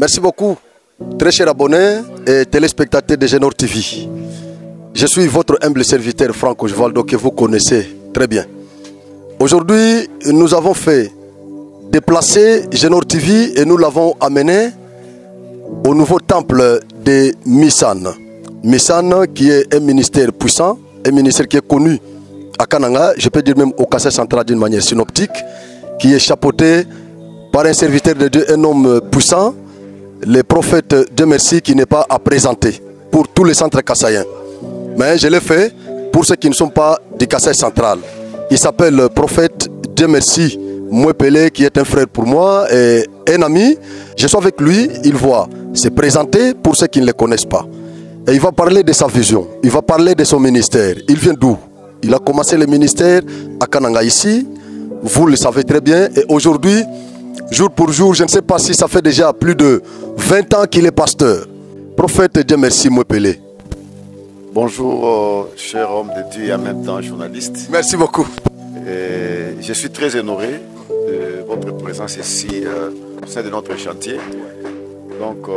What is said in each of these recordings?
Merci beaucoup, très chers abonnés et téléspectateurs de Genor TV. Je suis votre humble serviteur Franck Osvaldo que vous connaissez très bien. Aujourd'hui, nous avons fait déplacer Genor TV et nous l'avons amené au nouveau temple de Missan. Missan qui est un ministère puissant, un ministère qui est connu à Kananga, je peux dire même au Kassai central d'une manière synoptique, qui est chapeauté par un serviteur de Dieu, un homme puissant, le prophète Dieu merci, qui n'est pas à présenter pour tous les centres kassaïens. Mais je l'ai fait pour ceux qui ne sont pas du Kassai central. Il s'appelle le prophète Dieu merci Mwepele, qui est un frère pour moi et un ami. Je suis avec lui, il va se présenter pour ceux qui ne le connaissent pas. Et il va parler de sa vision, il va parler de son ministère. Il vient d'où? Il a commencé le ministère à Kananga ici, vous le savez très bien. Et aujourd'hui, jour pour jour, je ne sais pas si ça fait déjà plus de 20 ans qu'il est pasteur. Prophète Dieu merci Mwepele. Bonjour, cher homme de Dieu et en même temps journaliste. Merci beaucoup. Je suis très honoré de votre présence ici au sein de notre chantier. Donc,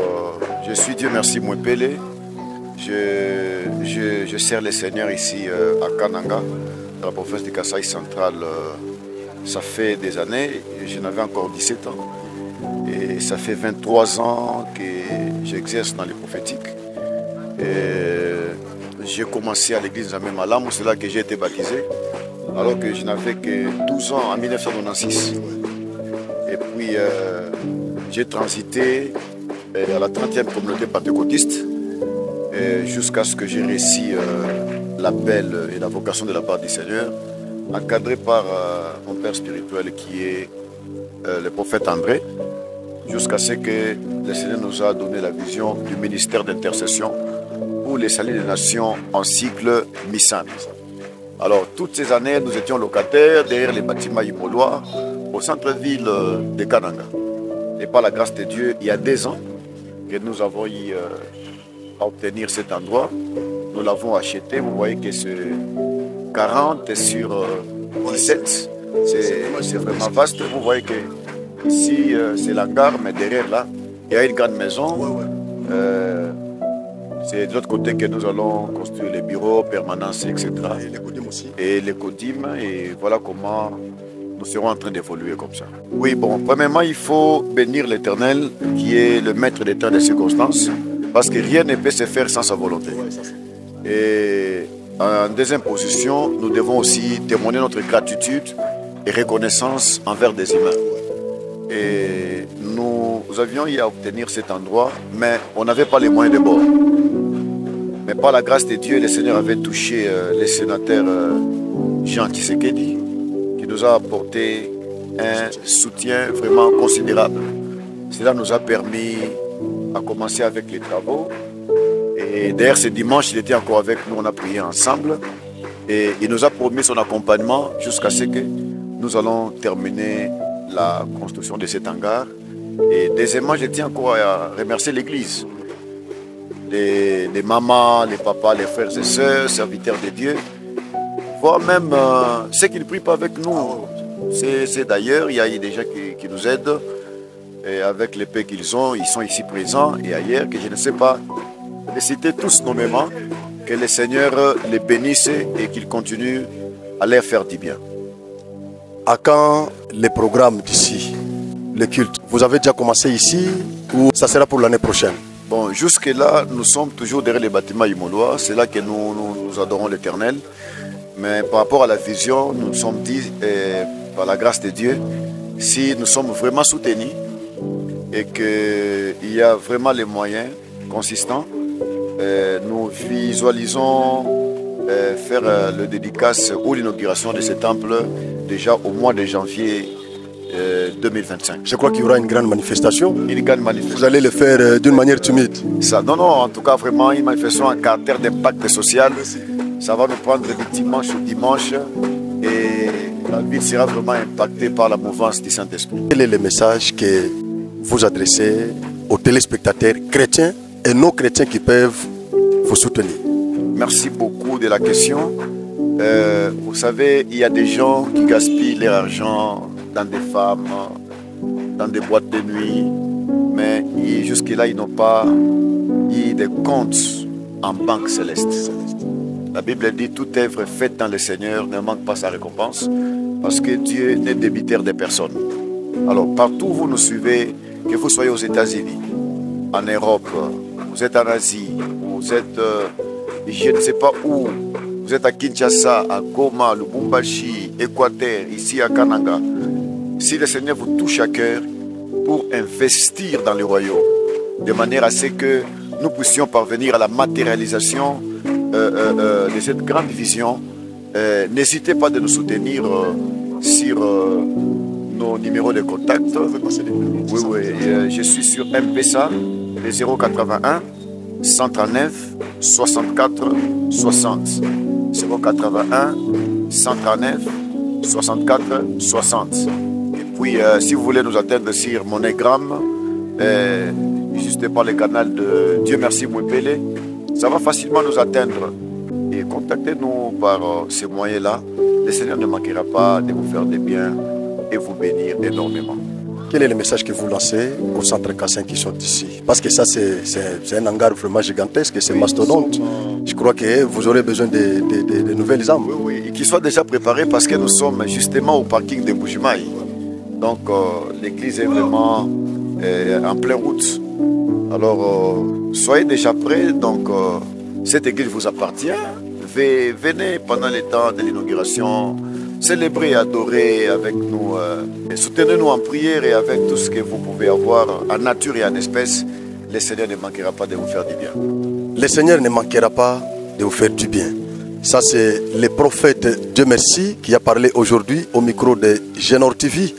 je suis Dieu merci Mwepele. Je sers le Seigneur ici à Kananga, dans la province du Kassai central. Ça fait des années, je n'avais encore 17 ans. Et ça fait 23 ans que j'exerce dans les prophétiques. J'ai commencé à l'église Jamais Malam, c'est là que j'ai été baptisé, alors que je n'avais que 12 ans en 1996. Et puis j'ai transité à la 30e communauté pentecôtiste jusqu'à ce que j'ai réussi l'appel et la vocation de la part du Seigneur, encadré par mon père spirituel qui est le prophète André, jusqu'à ce que le Seigneur nous a donné la vision du ministère d'intercession pour les saluts des nations en cycle Missan. Alors, toutes ces années, nous étions locataires derrière les bâtiments imolois au centre-ville de Kananga. Et par la grâce de Dieu, il y a 2 ans que nous avons eu à obtenir cet endroit. Nous l'avons acheté. Vous voyez que c'est 40 sur 17. C'est vraiment vaste. Vous voyez que ici, c'est l'hangar, mais derrière là, il y a une grande maison. C'est de l'autre côté que nous allons construire les bureaux, permanences, etc. Et les CODIM aussi. Et les CODIM, et voilà comment nous serons en train d'évoluer comme ça. Oui, bon, premièrement, il faut bénir l'Éternel, qui est le maître des temps et des circonstances, parce que rien ne peut se faire sans sa volonté. Et en deuxième position, nous devons aussi témoigner notre gratitude et reconnaissance envers des humains. Et nous avions eu à obtenir cet endroit, mais on n'avait pas les moyens de bord. Mais par la grâce de Dieu, le Seigneur avait touché le sénateur Jean Tshisekedi, qui nous a apporté un soutien vraiment considérable. Cela nous a permis à commencer avec les travaux. Et d'ailleurs, ce dimanche, il était encore avec nous, on a prié ensemble. Et il nous a promis son accompagnement jusqu'à ce que nous allons terminer la construction de cet hangar. Et deuxièmement, je tiens encore à remercier l'Église. Les mamans, les papas, les frères et sœurs, serviteurs de Dieu, voire même ceux qui ne prient pas avec nous. C'est d'ailleurs, il y a des gens qui nous aident, et avec les paix qu'ils ont, ils sont ici présents, et ailleurs, que je ne sais pas les citer tous nommément, que le Seigneur les bénisse et qu'il continue à leur faire du bien. À quand les programmes d'ici, le culte? Vous avez déjà commencé ici ou ça sera pour l'année prochaine? Bon, jusque-là, nous sommes toujours derrière les bâtiments imolois. C'est là que nous adorons l'Éternel. Mais par rapport à la vision, nous nous sommes dit, par la grâce de Dieu, si nous sommes vraiment soutenus et qu'il y a vraiment les moyens consistants, nous visualisons faire le dédicace ou l'inauguration de ce temple déjà au mois de janvier 2025. Je crois qu'il y aura une grande manifestation. Une grande manifestation. Vous allez le faire d'une manière timide. Ça, non, en tout cas, vraiment, une manifestation en caractère d'impact social. Ça va nous prendre de dimanche au dimanche et la ville sera vraiment impactée par la mouvance du Saint-Esprit. Quel est le message que vous adressez aux téléspectateurs chrétiens et non chrétiens qui peuvent vous soutenir? Merci beaucoup de la question. Vous savez, il y a des gens qui gaspillent leur argent dans des femmes, dans des boîtes de nuit, mais jusque-là, ils n'ont pas eu de comptes en banque céleste. La Bible dit, toute œuvre faite dans le Seigneur ne manque pas sa récompense, parce que Dieu n'est débiteur de personne. Alors, partout où vous nous suivez, que vous soyez aux États-Unis, en Europe, vous êtes en Asie, vous êtes, je ne sais pas où, vous êtes à Kinshasa, à Goma, Lubumbashi, Équateur, ici à Kananga. Si le Seigneur vous touche à cœur pour investir dans le royaume, de manière à ce que nous puissions parvenir à la matérialisation de cette grande vision, n'hésitez pas de nous soutenir sur nos numéros de contact. Oui, je suis sur M-Pesa, le 081 139 64 60. 081 139 64 60. Et puis, si vous voulez nous atteindre sur Monégram, juste par le canal de Dieu Merci Mwepele, ça va facilement nous atteindre. Et contactez-nous par ces moyens-là. Le Seigneur ne manquera pas de vous faire des biens et vous bénir énormément. Quel est le message que vous lancez aux centres cassins qui sont ici? Parce que ça, c'est un hangar vraiment gigantesque, c'est mastodonte. Je crois que vous aurez besoin de nouvelles âmes. Oui, et qu'ils soient déjà préparés parce que nous sommes justement au parking de Bujimaï. Donc, l'église est vraiment en pleine route. Alors, soyez déjà prêts. Donc, cette église vous appartient. Venez pendant les temps de l'inauguration, célébrer et adorer avec nous. Soutenez-nous en prière et avec tout ce que vous pouvez avoir en nature et en espèces. Le Seigneur ne manquera pas de vous faire du bien. Le Seigneur ne manquera pas de vous faire du bien. Ça, c'est le prophète Dieu Merci qui a parlé aujourd'hui au micro de Genor TV.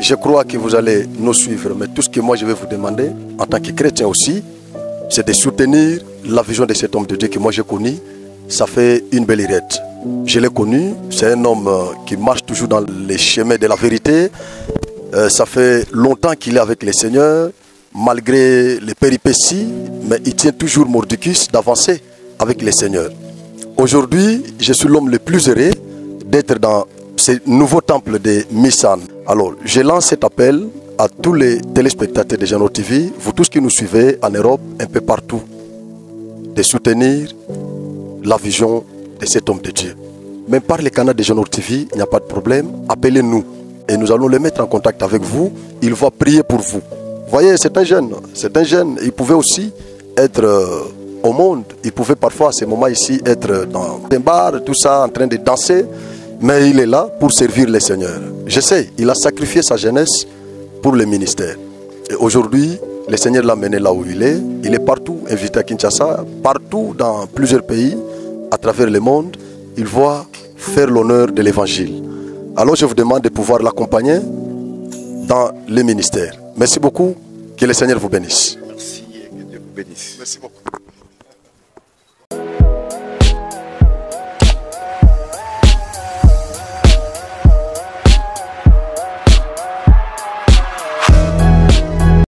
Je crois que vous allez nous suivre, mais tout ce que moi je vais vous demander, en tant que chrétien aussi, c'est de soutenir la vision de cet homme de Dieu que moi j'ai connu. Ça fait une belle irette. Je l'ai connu, c'est un homme qui marche toujours dans les chemins de la vérité. Ça fait longtemps qu'il est avec le Seigneur, malgré les péripéties, mais il tient toujours mordicus d'avancer avec le Seigneur. Aujourd'hui, je suis l'homme le plus heureux d'être dans ce nouveau temple de Missan. Alors, je lance cet appel à tous les téléspectateurs de Genor TV, vous tous qui nous suivez en Europe, un peu partout, de soutenir la vision de cet homme de Dieu. Même par les canaux de Genor TV, il n'y a pas de problème, appelez-nous et nous allons les mettre en contact avec vous. Il va prier pour vous. Vous voyez, c'est un jeune, il pouvait aussi être au monde, il pouvait parfois à ces moments ici être dans un bar, tout ça, en train de danser, mais il est là pour servir le Seigneur. Je sais, il a sacrifié sa jeunesse pour le ministère. Et aujourd'hui, le Seigneur l'a mené là où il est partout, invité à Kinshasa, partout dans plusieurs pays, à travers le monde, il va faire l'honneur de l'évangile. Alors je vous demande de pouvoir l'accompagner dans le ministère. Merci beaucoup, que le Seigneur vous bénisse. Merci et que Dieu vous bénisse. Merci beaucoup.